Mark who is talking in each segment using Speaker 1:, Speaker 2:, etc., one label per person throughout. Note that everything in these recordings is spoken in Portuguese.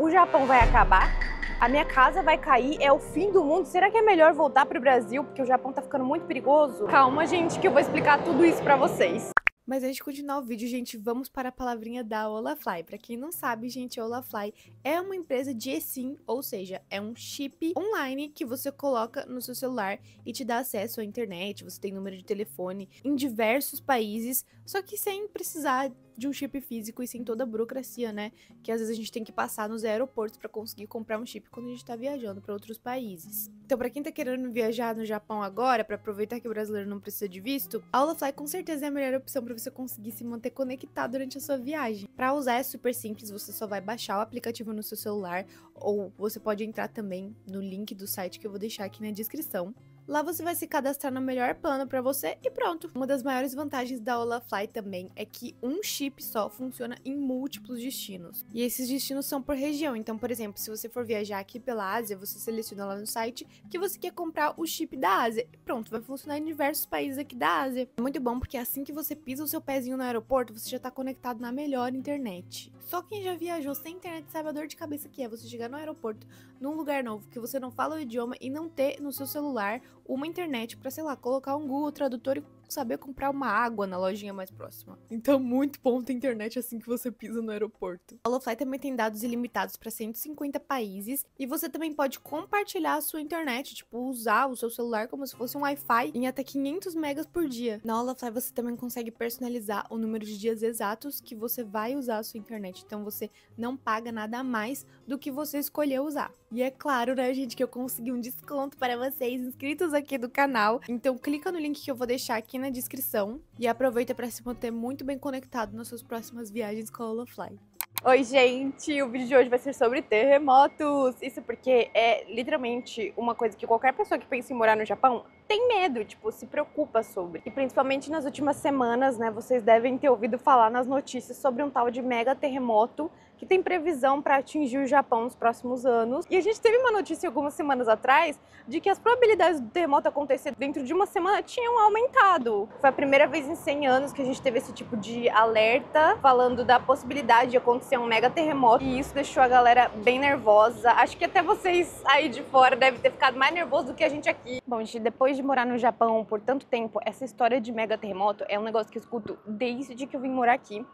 Speaker 1: O Japão vai acabar? A minha casa vai cair? É o fim do mundo? Será que é melhor voltar pro Brasil porque o Japão tá ficando muito perigoso? Calma, gente, que eu vou explicar tudo isso pra vocês.
Speaker 2: Mas antes de continuar o vídeo, gente, vamos para a palavrinha da Olafly. Para quem não sabe, gente, a Olafly é uma empresa de eSIM, ou seja, é um chip online que você coloca no seu celular e te dá acesso à internet, você tem número de telefone em diversos países, só que sem precisar de um chip físico e sem toda a burocracia, né? Que às vezes a gente tem que passar nos aeroportos para conseguir comprar um chip quando a gente tá viajando para outros países. Então, para quem tá querendo viajar no Japão agora, para aproveitar que o brasileiro não precisa de visto, a Olafly com certeza é a melhor opção para você conseguir se manter conectado durante a sua viagem. Para usar é super simples, você só vai baixar o aplicativo no seu celular ou você pode entrar também no link do site que eu vou deixar aqui na descrição. Lá você vai se cadastrar no melhor plano para você e pronto. Uma das maiores vantagens da Olafly também é que um chip só funciona em múltiplos destinos. E esses destinos são por região. Então, por exemplo, se você for viajar aqui pela Ásia, você seleciona lá no site que você quer comprar o chip da Ásia. E pronto, vai funcionar em diversos países aqui da Ásia. É muito bom porque assim que você pisa o seu pezinho no aeroporto, você já está conectado na melhor internet. Só quem já viajou sem internet sabe a dor de cabeça que é você chegar no aeroporto, num lugar novo, que você não fala o idioma e não ter no seu celular uma internet para, sei lá, colocar um Google Tradutor e saber comprar uma água na lojinha mais próxima. Então, muito bom ter internet assim que você pisa no aeroporto. A Olafly também tem dados ilimitados para 150 países e você também pode compartilhar a sua internet, tipo, usar o seu celular como se fosse um Wi-Fi em até 500 megas por dia. Na Olafly você também consegue personalizar o número de dias exatos que você vai usar a sua internet, então você não paga nada a mais do que você escolheu usar. E é claro, né, gente, que eu consegui um desconto para vocês inscritos aqui do canal, então clica no link que eu vou deixar aqui na descrição e aproveita para se manter muito bem conectado nas suas próximas viagens com a Olafly.
Speaker 1: Oi, gente! O vídeo de hoje vai ser sobre terremotos. Isso porque é literalmente uma coisa que qualquer pessoa que pensa em morar no Japão tem medo, tipo, se preocupa sobre. E principalmente nas últimas semanas, né, vocês devem ter ouvido falar nas notícias sobre um tal de mega terremoto que tem previsão para atingir o Japão nos próximos anos. E a gente teve uma notícia algumas semanas atrás de que as probabilidades do terremoto acontecer dentro de uma semana tinham aumentado. Foi a primeira vez em 100 anos que a gente teve esse tipo de alerta falando da possibilidade de acontecer um mega terremoto. E isso deixou a galera bem nervosa. Acho que até vocês aí de fora devem ter ficado mais nervosos do que a gente aqui. Bom, gente, depois de morar no Japão por tanto tempo, essa história de mega terremoto é um negócio que eu escuto desde que eu vim morar aqui.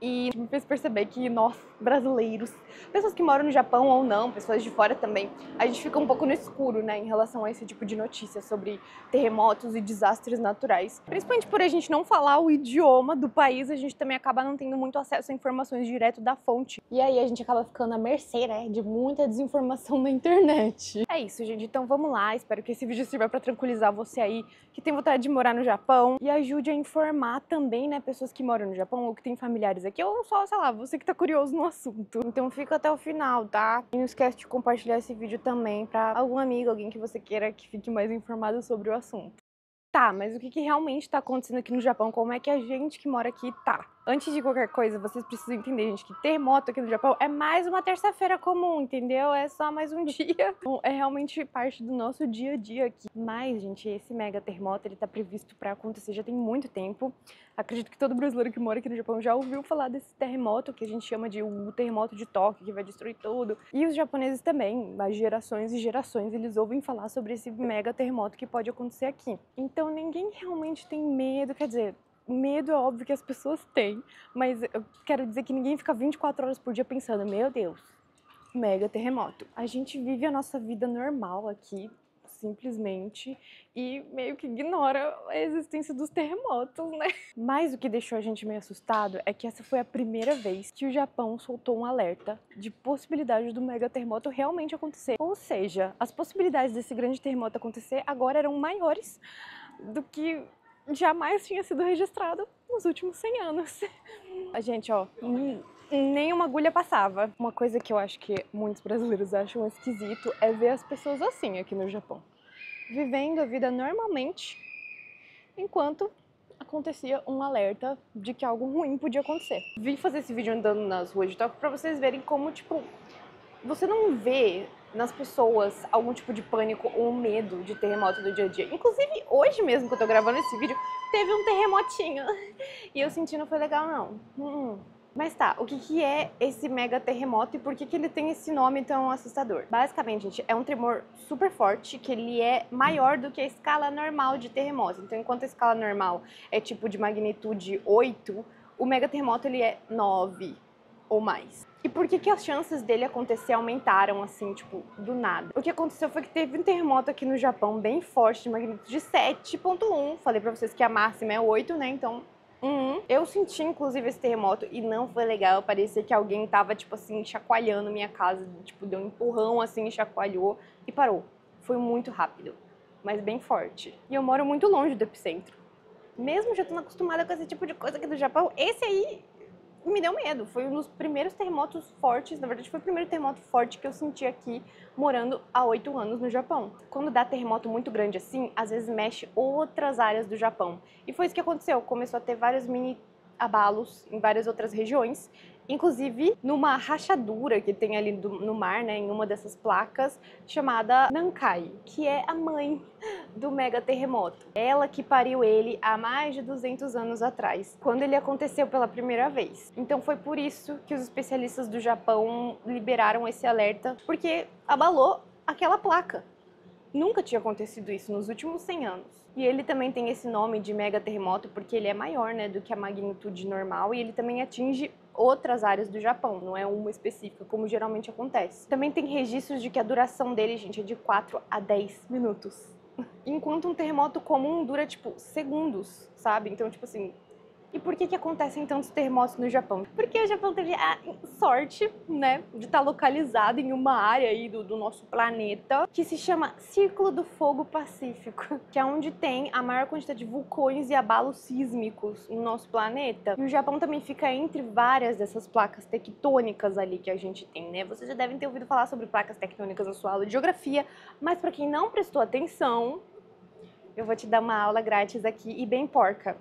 Speaker 1: E me fez perceber que nós, brasileiros, pessoas que moram no Japão ou não, pessoas de fora também, a gente fica um pouco no escuro, né, em relação a esse tipo de notícias sobre terremotos e desastres naturais. Principalmente por a gente não falar o idioma do país, a gente também acaba não tendo muito acesso a informações direto da fonte. E aí a gente acaba ficando à mercê, né, de muita desinformação na internet. É isso, gente, então vamos lá, espero que esse vídeo sirva pra tranquilizar você aí que tem vontade de morar no Japão e ajude a informar também, né, pessoas que moram no Japão ou que têm familiares aqui, ou só, sei lá, você que tá curioso no assunto. Então fica até o final, tá? E não esquece de compartilhar esse vídeo também pra algum amigo, alguém que você queira que fique mais informado sobre o assunto. Tá, mas o que realmente tá acontecendo aqui no Japão? Como é que a gente que mora aqui tá? Antes de qualquer coisa, vocês precisam entender, gente, que terremoto aqui no Japão é mais uma terça-feira comum, entendeu? É só mais um dia. É realmente parte do nosso dia a dia aqui. Mas, gente, esse mega terremoto, ele tá previsto pra acontecer já tem muito tempo. Acredito que todo brasileiro que mora aqui no Japão já ouviu falar desse terremoto, que a gente chama de o terremoto de Tóquio, que vai destruir tudo. E os japoneses também, há gerações e gerações, eles ouvem falar sobre esse mega terremoto que pode acontecer aqui. Então, ninguém realmente tem medo, quer dizer, medo é óbvio que as pessoas têm, mas eu quero dizer que ninguém fica 24 horas por dia pensando, meu Deus, mega terremoto. A gente vive a nossa vida normal aqui, simplesmente, e meio que ignora a existência dos terremotos, né? Mas o que deixou a gente meio assustado é que essa foi a primeira vez que o Japão soltou um alerta de possibilidade do mega terremoto realmente acontecer. Ou seja, as possibilidades desse grande terremoto acontecer agora eram maiores do que jamais tinha sido registrado nos últimos 100 anos. A gente, ó, nem uma agulha passava. Uma coisa que eu acho que muitos brasileiros acham esquisito é ver as pessoas assim aqui no Japão, vivendo a vida normalmente, enquanto acontecia um alerta de que algo ruim podia acontecer. Vim fazer esse vídeo andando nas ruas de Tóquio pra vocês verem como, tipo, você não vê nas pessoas algum tipo de pânico ou medo de terremoto do dia a dia. Inclusive, hoje mesmo que eu tô gravando esse vídeo, teve um terremotinho. E eu senti, não foi legal, não. Mas tá, o que é esse mega terremoto e por que ele tem esse nome tão assustador? Basicamente, gente, é um tremor super forte, que ele é maior do que a escala normal de terremoto. Então, enquanto a escala normal é tipo de magnitude 8, o mega terremoto ele é 9 ou mais. E por que as chances dele acontecer aumentaram assim, tipo, do nada? O que aconteceu foi que teve um terremoto aqui no Japão bem forte, de magnitude 7,1. Falei pra vocês que a máxima é 8, né? Então, eu senti, inclusive, esse terremoto e não foi legal. Parecia que alguém tava, tipo assim, chacoalhando minha casa. Tipo, deu um empurrão, assim, chacoalhou e parou. Foi muito rápido, mas bem forte. E eu moro muito longe do epicentro. Mesmo já estando acostumada com esse tipo de coisa aqui do Japão, esse aí me deu medo. Foi um dos primeiros terremotos fortes, na verdade foi o primeiro terremoto forte que eu senti aqui, morando há 8 anos no Japão. Quando dá terremoto muito grande assim, às vezes mexe outras áreas do Japão. E foi isso que aconteceu, começou a ter vários mini abalos em várias outras regiões, inclusive numa rachadura que tem ali no mar, né, em uma dessas placas, chamada Nankai, que é a mãe do mega terremoto. Ela que pariu ele há mais de 200 anos atrás, quando ele aconteceu pela primeira vez. Então foi por isso que os especialistas do Japão liberaram esse alerta, porque abalou aquela placa. Nunca tinha acontecido isso nos últimos 100 anos. E ele também tem esse nome de mega terremoto porque ele é maior, né, do que a magnitude normal e ele também atinge outras áreas do Japão, não é uma específica, como geralmente acontece. Também tem registros de que a duração dele, gente, é de 4 a 10 minutos. Enquanto um terremoto comum dura, tipo, segundos, sabe? Então, tipo assim... E por que acontecem tantos terremotos no Japão? Porque o Japão teve a sorte, né, de estar localizado em uma área aí do nosso planeta que se chama Círculo do Fogo Pacífico, que é onde tem a maior quantidade de vulcões e abalos sísmicos no nosso planeta. E o Japão também fica entre várias dessas placas tectônicas ali que a gente tem, né? Vocês já devem ter ouvido falar sobre placas tectônicas na sua aula de geografia, mas para quem não prestou atenção, eu vou te dar uma aula grátis aqui e bem porca.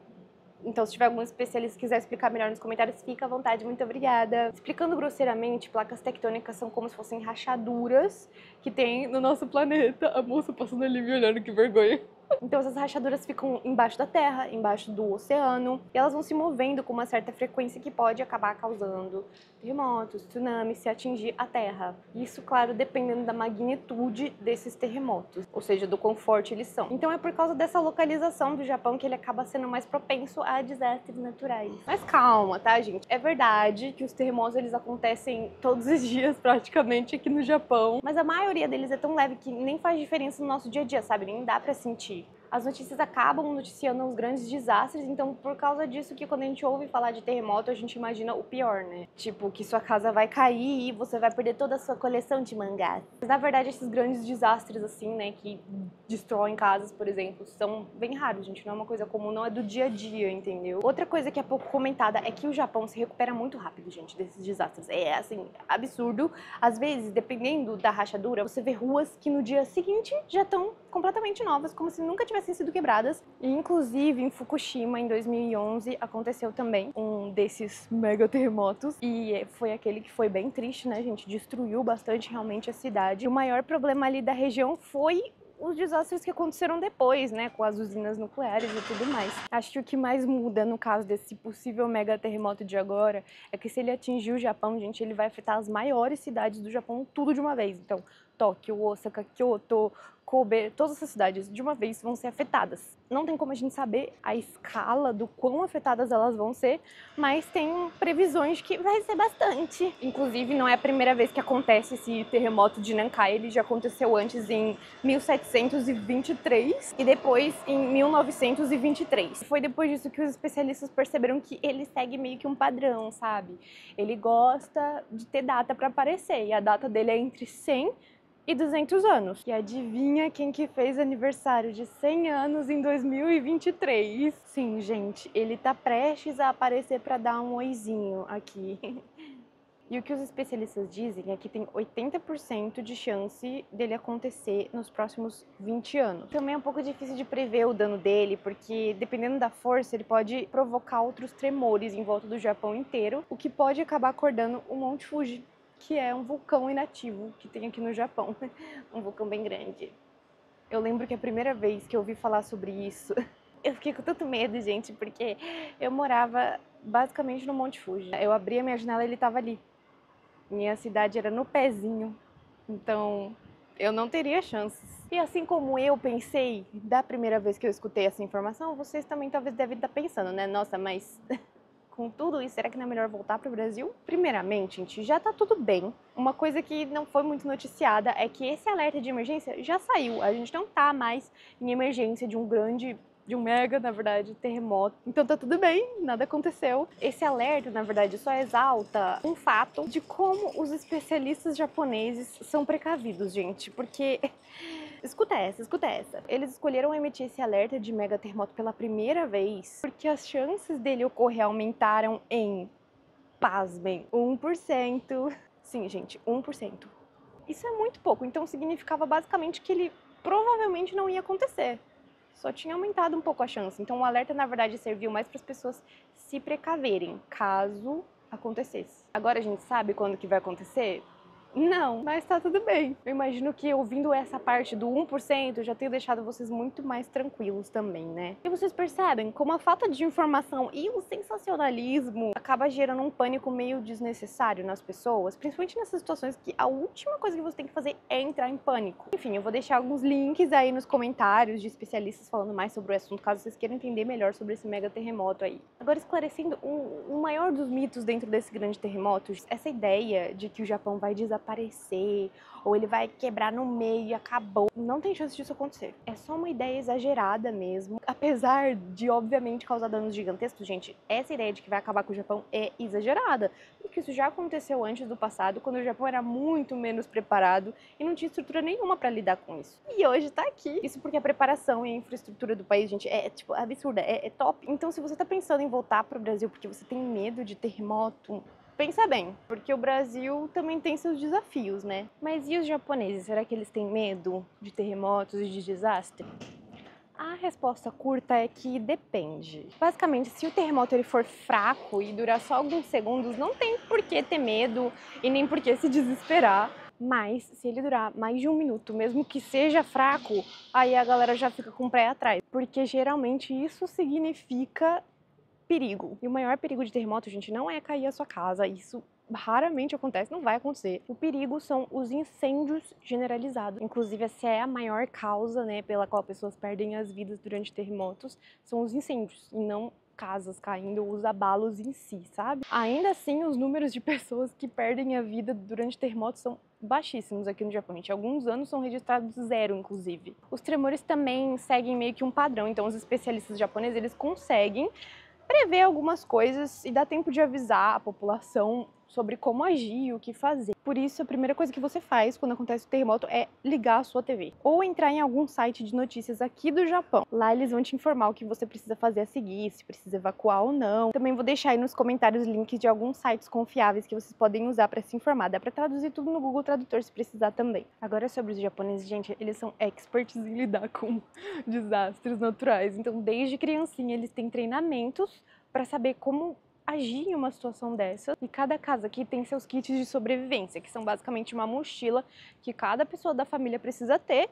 Speaker 1: Então, se tiver algum especialista que quiser explicar melhor nos comentários, fica à vontade, muito obrigada. Explicando grosseiramente, placas tectônicas são como se fossem rachaduras que tem no nosso planeta. A moça passando ali me olhando, que vergonha. Então essas rachaduras ficam embaixo da terra, embaixo do oceano, e elas vão se movendo com uma certa frequência que pode acabar causando terremotos, tsunamis, se atingir a terra. Isso, claro, dependendo da magnitude desses terremotos, ou seja, do quão forte eles são. Então é por causa dessa localização do Japão que ele acaba sendo mais propenso a desastres naturais. Mas calma, tá, gente? É verdade que os terremotos eles acontecem todos os dias praticamente aqui no Japão, mas a maioria deles é tão leve que nem faz diferença no nosso dia a dia, sabe? Nem dá pra sentir. As notícias acabam noticiando os grandes desastres, então por causa disso que quando a gente ouve falar de terremoto, a gente imagina o pior, né? Tipo, que sua casa vai cair e você vai perder toda a sua coleção de mangás. Mas na verdade esses grandes desastres assim, né, que destroem casas, por exemplo, são bem raros, gente, não é uma coisa comum, não é do dia a dia, entendeu? Outra coisa que é pouco comentada é que o Japão se recupera muito rápido, gente, desses desastres. É, assim, absurdo. Às vezes, dependendo da rachadura, você vê ruas que no dia seguinte já estão completamente novas, como se nunca tivessem sido quebradas. E, inclusive, em Fukushima, em 2011, aconteceu também um desses mega terremotos. E foi aquele que foi bem triste, né, gente? Destruiu bastante realmente a cidade. E o maior problema ali da região foi os desastres que aconteceram depois, né, com as usinas nucleares e tudo mais. Acho que o que mais muda no caso desse possível mega terremoto de agora é que se ele atingir o Japão, gente, ele vai afetar as maiores cidades do Japão tudo de uma vez. Então, Tóquio, Osaka, Kyoto, Kobe, todas essas cidades de uma vez vão ser afetadas. Não tem como a gente saber a escala do quão afetadas elas vão ser, mas tem previsões de que vai ser bastante. Inclusive, não é a primeira vez que acontece esse terremoto de Nankai, ele já aconteceu antes em 1723 e depois em 1923. Foi depois disso que os especialistas perceberam que ele segue meio que um padrão, sabe? Ele gosta de ter data para aparecer e a data dele é entre 100 e 200 anos. E adivinha quem que fez aniversário de 100 anos em 2023? Sim, gente, ele tá prestes a aparecer para dar um oizinho aqui. E o que os especialistas dizem é que tem 80% de chance dele acontecer nos próximos 20 anos. Também é um pouco difícil de prever o dano dele, porque dependendo da força, ele pode provocar outros tremores em volta do Japão inteiro, o que pode acabar acordando o Monte Fuji, que é um vulcão inativo que tem aqui no Japão, um vulcão bem grande. Eu lembro que a primeira vez que eu ouvi falar sobre isso, eu fiquei com tanto medo, gente, porque eu morava basicamente no Monte Fuji. Eu abria minha janela e ele tava ali. Minha cidade era no pezinho, então eu não teria chances. E assim como eu pensei da primeira vez que eu escutei essa informação, vocês também talvez devem estar pensando, né? Nossa, mas com tudo isso, será que não é melhor voltar para o Brasil? Primeiramente, gente, já tá tudo bem. Uma coisa que não foi muito noticiada é que esse alerta de emergência já saiu. A gente não tá mais em emergência de um mega, na verdade, terremoto. Então tá tudo bem, nada aconteceu. Esse alerta, na verdade, só exalta um fato de como os especialistas japoneses são precavidos, gente. Porque escuta essa. Eles escolheram emitir esse alerta de mega terremoto pela primeira vez porque as chances dele ocorrer aumentaram em, pasmem, 1%. Sim, gente, 1%. Isso é muito pouco, então significava basicamente que ele provavelmente não ia acontecer. Só tinha aumentado um pouco a chance. Então o alerta, na verdade, serviu mais para as pessoas se precaverem, caso acontecesse. Agora a gente sabe quando que vai acontecer? Não, mas tá tudo bem. Eu imagino que ouvindo essa parte do 1% já tenho deixado vocês muito mais tranquilos também, né? E vocês percebem como a falta de informação e o sensacionalismo acaba gerando um pânico meio desnecessário nas pessoas, principalmente nessas situações que a última coisa que você tem que fazer é entrar em pânico. Enfim, eu vou deixar alguns links aí nos comentários de especialistas falando mais sobre o assunto, caso vocês queiram entender melhor sobre esse mega terremoto aí. Agora, esclarecendo o maior dos mitos dentro desse grande terremoto, essa ideia de que o Japão vai desaparecer ou ele vai quebrar no meio e acabou. Não tem chance disso acontecer. É só uma ideia exagerada mesmo. Apesar de, obviamente, causar danos gigantescos, gente, essa ideia de que vai acabar com o Japão é exagerada. Porque isso já aconteceu antes do passado, quando o Japão era muito menos preparado e não tinha estrutura nenhuma para lidar com isso. E hoje tá aqui. Isso porque a preparação e a infraestrutura do país, gente, é tipo absurda, é top. Então, se você tá pensando em voltar pro Brasil porque você tem medo de terremoto, pensa bem, porque o Brasil também tem seus desafios, né? Mas e os japoneses? Será que eles têm medo de terremotos e de desastre? A resposta curta é que depende. Basicamente, se o terremoto ele for fraco e durar só alguns segundos, não tem por que ter medo e nem por que se desesperar. Mas se ele durar mais de 1 minuto, mesmo que seja fraco, aí a galera já fica com o pé atrás. Porque geralmente isso significa perigo. E o maior perigo de terremoto, gente, não é cair a sua casa. Isso raramente acontece, não vai acontecer. O perigo são os incêndios generalizados. Inclusive, essa é a maior causa, né, pela qual pessoas perdem as vidas durante terremotos, são os incêndios, e não casas caindo ou os abalos em si, sabe? Ainda assim, os números de pessoas que perdem a vida durante terremotos são baixíssimos aqui no Japão. Em alguns anos são registrados 0, inclusive. Os tremores também seguem meio que um padrão, então os especialistas japoneses, eles conseguem prever algumas coisas e dá tempo de avisar a população sobre como agir e o que fazer. Por isso, a primeira coisa que você faz quando acontece o terremoto é ligar a sua TV. Ou entrar em algum site de notícias aqui do Japão. Lá eles vão te informar o que você precisa fazer a seguir, se precisa evacuar ou não. Também vou deixar aí nos comentários links de alguns sites confiáveis que vocês podem usar para se informar. Dá para traduzir tudo no Google Tradutor se precisar também. Agora, sobre os japoneses, gente, eles são experts em lidar com desastres naturais. Então, desde criancinha, eles têm treinamentos para saber como agir em uma situação dessa. E cada casa aqui tem seus kits de sobrevivência, que são basicamente uma mochila que cada pessoa da família precisa ter,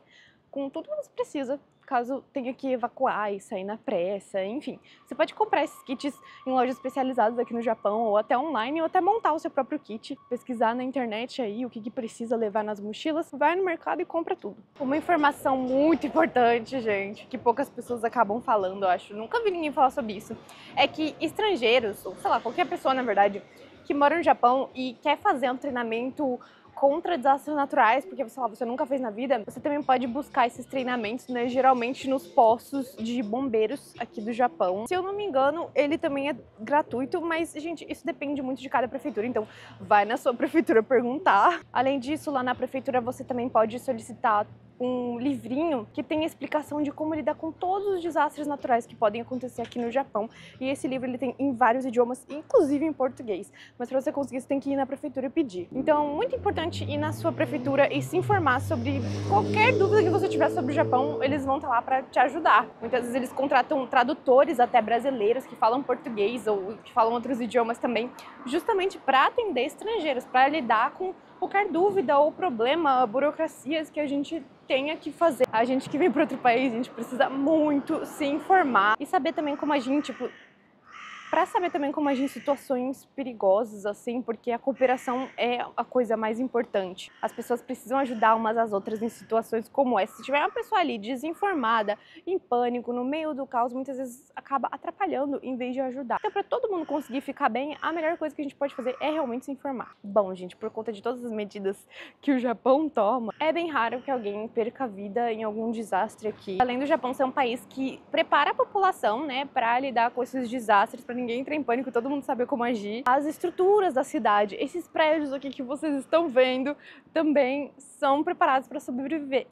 Speaker 1: com tudo que você precisa, caso tenha que evacuar e sair na pressa, enfim. Você pode comprar esses kits em lojas especializadas aqui no Japão, ou até online, ou até montar o seu próprio kit, pesquisar na internet aí o que precisa levar nas mochilas, vai no mercado e compra tudo. Uma informação muito importante, gente, que poucas pessoas acabam falando, eu acho, nunca vi ninguém falar sobre isso, é que estrangeiros, ou sei lá, qualquer pessoa, na verdade, que mora no Japão e quer fazer um treinamento contra desastres naturais, porque sei lá, você nunca fez na vida, você também pode buscar esses treinamentos, né, geralmente nos postos de bombeiros aqui do Japão. Se eu não me engano, ele também é gratuito, mas, gente, isso depende muito de cada prefeitura, então vai na sua prefeitura perguntar. Além disso, lá na prefeitura você também pode solicitar um livrinho que tem a explicação de como lidar com todos os desastres naturais que podem acontecer aqui no Japão. E esse livro ele tem em vários idiomas, inclusive em português. Mas para você conseguir, você tem que ir na prefeitura e pedir. Então, muito importante ir na sua prefeitura e se informar sobre qualquer dúvida que você tiver sobre o Japão, eles vão estar lá para te ajudar. Muitas vezes eles contratam tradutores até brasileiros que falam português ou que falam outros idiomas também, justamente para atender estrangeiros, para lidar com qualquer dúvida ou problema, burocracias que a gente tenha que fazer. A gente que vem para outro país, a gente precisa muito se informar e saber também como agir, tipo, para saber também como agir em situações perigosas, assim, porque a cooperação é a coisa mais importante. As pessoas precisam ajudar umas às outras em situações como essa. Se tiver uma pessoa ali desinformada, em pânico, no meio do caos, muitas vezes acaba atrapalhando em vez de ajudar. Então, para todo mundo conseguir ficar bem, a melhor coisa que a gente pode fazer é realmente se informar. Bom, gente, por conta de todas as medidas que o Japão toma, é bem raro que alguém perca a vida em algum desastre aqui. Além do Japão ser um país que prepara a população, né, para lidar com esses desastres, para ninguém entra em pânico, todo mundo sabe como agir. As estruturas da cidade, esses prédios aqui que vocês estão vendo, também são preparados para sobreviver.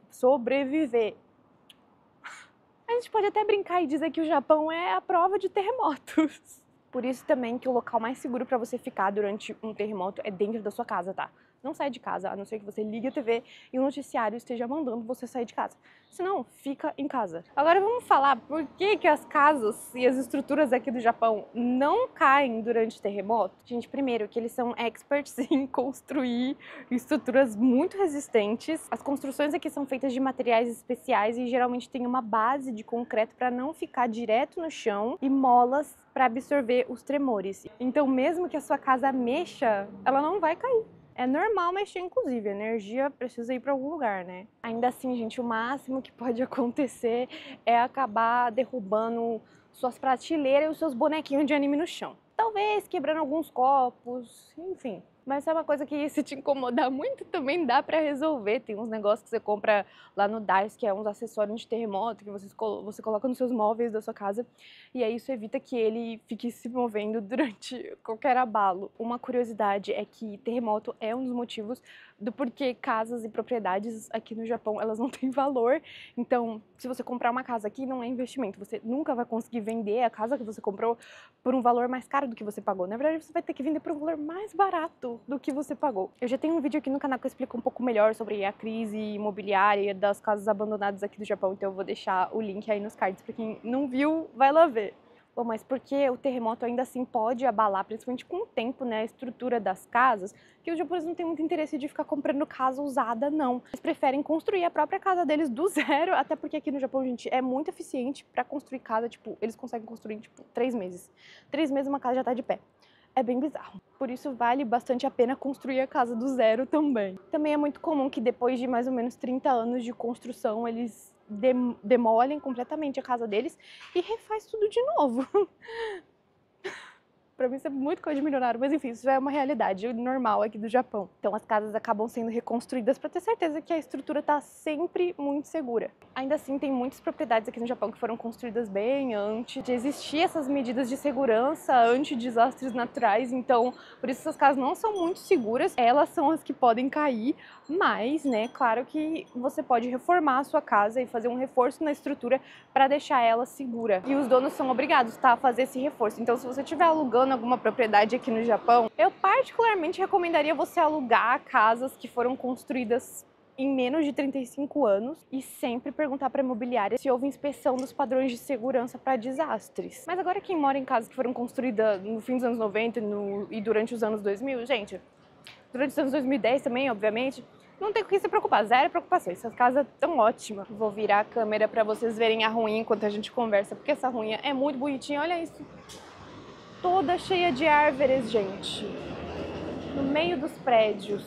Speaker 1: A gente pode até brincar e dizer que o Japão é a prova de terremotos. Por isso também que o local mais seguro para você ficar durante um terremoto é dentro da sua casa, tá? Não sai de casa, a não ser que você ligue a TV e o noticiário esteja mandando você sair de casa. Senão, fica em casa. Agora vamos falar por que as casas e as estruturas aqui do Japão não caem durante terremoto. Gente, primeiro que eles são experts em construir estruturas muito resistentes. As construções aqui são feitas de materiais especiais e geralmente tem uma base de concreto para não ficar direto no chão e molas para absorver os tremores. Então, mesmo que a sua casa mexa, ela não vai cair. É normal mexer, inclusive, a energia precisa ir para algum lugar, né? Ainda assim, gente, o máximo que pode acontecer é acabar derrubando suas prateleiras e os seus bonequinhos de anime no chão. Talvez quebrando alguns copos, enfim. Mas é uma coisa que, se te incomodar muito, também dá pra resolver. Tem uns negócios que você compra lá no Dais, que é uns acessórios de terremoto, que você coloca nos seus móveis da sua casa. E aí isso evita que ele fique se movendo durante qualquer abalo. Uma curiosidade é que terremoto é um dos motivos do porquê casas e propriedades aqui no Japão, elas não têm valor. Então, se você comprar uma casa aqui, não é investimento. Você nunca vai conseguir vender a casa que você comprou por um valor mais caro do que você pagou. Na verdade, você vai ter que vender por um valor mais barato do que você pagou. Eu já tenho um vídeo aqui no canal que eu explico um pouco melhor sobre a crise imobiliária das casas abandonadas aqui do Japão, então eu vou deixar o link aí nos cards para quem não viu, vai lá ver. Bom, mas porque o terremoto ainda assim pode abalar, principalmente com o tempo, né, a estrutura das casas, que os japoneses não têm muito interesse de ficar comprando casa usada, não. Eles preferem construir a própria casa deles do zero, até porque aqui no Japão, gente, é muito eficiente para construir casa, tipo, eles conseguem construir em, tipo, 3 meses. 3 meses uma casa já tá de pé. É bem bizarro. Por isso vale bastante a pena construir a casa do zero também. Também é muito comum que depois de mais ou menos 30 anos de construção, eles demolem completamente a casa deles e refaz tudo de novo. Pra mim isso é muito coisa de milionário, mas enfim, isso já é uma realidade normal aqui do Japão. Então as casas acabam sendo reconstruídas para ter certeza que a estrutura tá sempre muito segura. Ainda assim, tem muitas propriedades aqui no Japão que foram construídas bem antes de existir essas medidas de segurança anti-desastres naturais, então por isso essas casas não são muito seguras, elas são as que podem cair, mas, né, claro que você pode reformar a sua casa e fazer um reforço na estrutura para deixar ela segura. E os donos são obrigados, tá, a fazer esse reforço. Então se você estiver alugando alguma propriedade aqui no Japão, eu particularmente recomendaria você alugar casas que foram construídas em menos de 35 anos e sempre perguntar para a imobiliária se houve inspeção dos padrões de segurança para desastres. Mas agora quem mora em casas que foram construídas no fim dos anos 90 e durante os anos 2000, gente, durante os anos 2010 também, obviamente, não tem com o que se preocupar, zero preocupações, essas casas estão ótimas. Vou virar a câmera para vocês verem a ruinha enquanto a gente conversa, porque essa ruinha é muito bonitinha, olha isso. Toda cheia de árvores, gente, no meio dos prédios.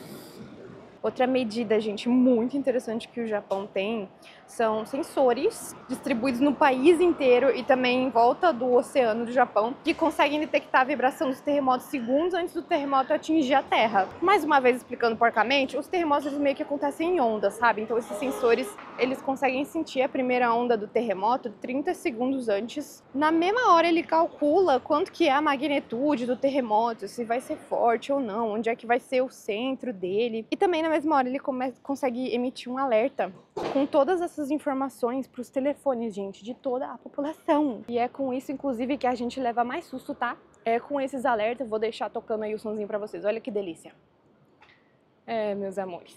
Speaker 1: Outra medida, gente, muito interessante que o Japão tem são sensores distribuídos no país inteiro e também em volta do oceano do Japão, que conseguem detectar a vibração dos terremotos segundos antes do terremoto atingir a Terra. Mais uma vez explicando porcamente, os terremotos eles meio que acontecem em ondas, sabe? Então esses sensores, eles conseguem sentir a primeira onda do terremoto 30 segundos antes. Na mesma hora ele calcula quanto que é a magnitude do terremoto, se vai ser forte ou não, onde é que vai ser o centro dele. E também na mesma hora ele consegue emitir um alerta com todas essas informações para os telefones, gente, de toda a população. E é com isso, inclusive, que a gente leva mais susto, tá? É com esses alertas, vou deixar tocando aí o sonzinho para vocês, olha que delícia. É, meus amores.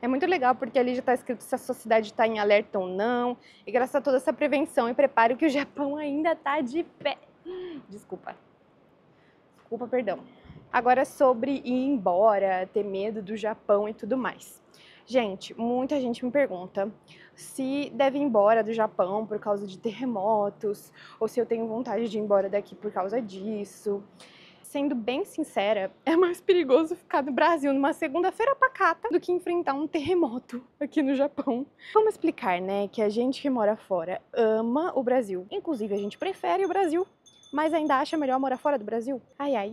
Speaker 1: É muito legal porque ali já está escrito se a sua cidade está em alerta ou não. E graças a toda essa prevenção e preparo que o Japão ainda está de pé. Desculpa, perdão. Agora sobre ir embora, ter medo do Japão e tudo mais. Gente, muita gente me pergunta se deve ir embora do Japão por causa de terremotos, ou se eu tenho vontade de ir embora daqui por causa disso. Sendo bem sincera, é mais perigoso ficar no Brasil numa segunda-feira pacata do que enfrentar um terremoto aqui no Japão. Vamos explicar, né, que a gente que mora fora ama o Brasil. Inclusive, a gente prefere o Brasil, mas ainda acha melhor morar fora do Brasil? Ai, ai.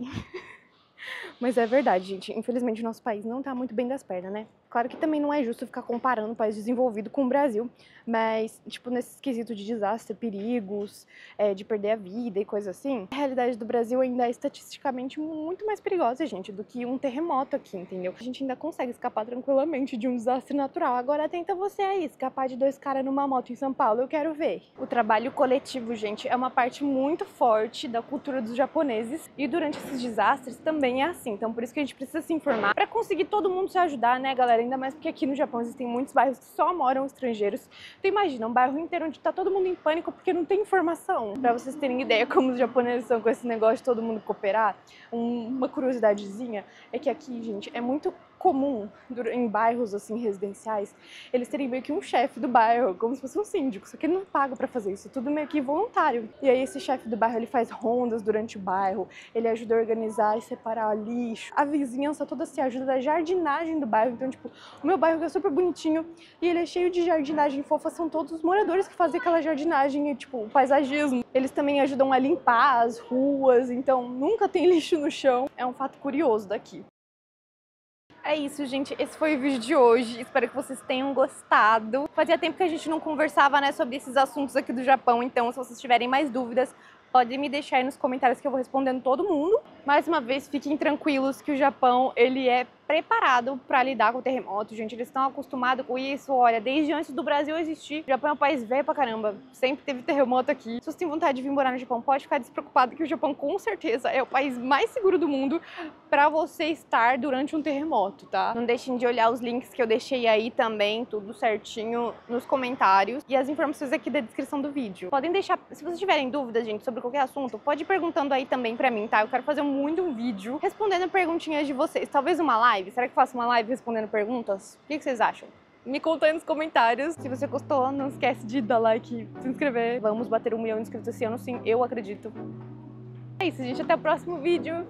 Speaker 1: Mas é verdade, gente. Infelizmente, o nosso país não tá muito bem das pernas, né? Claro que também não é justo ficar comparando o país desenvolvido com o Brasil, mas, tipo, nesse quesito de desastre, perigos, de perder a vida e coisa assim, a realidade do Brasil ainda é estatisticamente muito mais perigosa, gente, do que um terremoto aqui, entendeu? A gente ainda consegue escapar tranquilamente de um desastre natural. Agora tenta você aí, escapar de 2 caras numa moto em São Paulo, eu quero ver. O trabalho coletivo, gente, é uma parte muito forte da cultura dos japoneses e durante esses desastres também é assim. Então, por isso que a gente precisa se informar pra conseguir todo mundo se ajudar, né, galera? Ainda mais porque aqui no Japão existem muitos bairros que só moram estrangeiros. Então imagina, um bairro inteiro onde tá todo mundo em pânico porque não tem informação. Pra vocês terem ideia como os japoneses são com esse negócio de todo mundo cooperar, uma curiosidadezinha é que aqui, gente, é muito comum em bairros assim residenciais eles terem meio que um chefe do bairro, como se fosse um síndico, só que ele não paga pra fazer isso, tudo meio que voluntário. E aí esse chefe do bairro, ele faz rondas durante o bairro, ele ajuda a organizar e separar lixo, a vizinhança toda se ajuda da jardinagem do bairro. Então, tipo, o meu bairro é super bonitinho e ele é cheio de jardinagem fofa, são todos os moradores que fazem aquela jardinagem e, tipo, o paisagismo. Eles também ajudam a limpar as ruas, então nunca tem lixo no chão. É um fato curioso daqui. É isso, gente. Esse foi o vídeo de hoje. Espero que vocês tenham gostado. Fazia tempo que a gente não conversava, né, sobre esses assuntos aqui do Japão. Então, se vocês tiverem mais dúvidas, podem me deixar aí nos comentários que eu vou respondendo todo mundo. Mais uma vez, fiquem tranquilos que o Japão, ele é preparado para lidar com o terremoto, gente. Eles estão acostumados com isso, olha, desde antes do Brasil existir. O Japão é um país velho pra caramba, sempre teve terremoto aqui. Se você tem vontade de vir morar no Japão, pode ficar despreocupado que o Japão com certeza é o país mais seguro do mundo para você estar durante um terremoto, tá? Não deixem de olhar os links que eu deixei aí também, tudo certinho nos comentários e as informações aqui da descrição do vídeo. Podem deixar, se vocês tiverem dúvidas, gente, sobre qualquer assunto, pode ir perguntando aí também pra mim, tá? Eu quero fazer muito um vídeo respondendo perguntinhas de vocês, talvez uma live. Será que eu faço uma live respondendo perguntas? O que vocês acham? Me conta aí nos comentários. Se você gostou, não esquece de dar like, se inscrever. Vamos bater 1 milhão de inscritos esse ano, sim, eu acredito. É isso, gente. Até o próximo vídeo.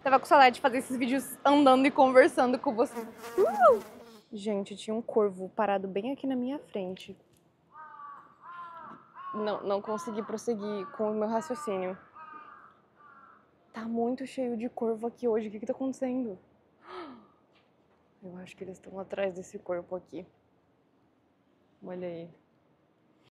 Speaker 1: Tava com saudade de fazer esses vídeos andando e conversando com vocês. Gente, tinha um corvo parado bem aqui na minha frente. Não consegui prosseguir com o meu raciocínio. Tá muito cheio de corvo aqui hoje. O que tá acontecendo? Eu acho que eles estão atrás desse corpo aqui. Olha aí.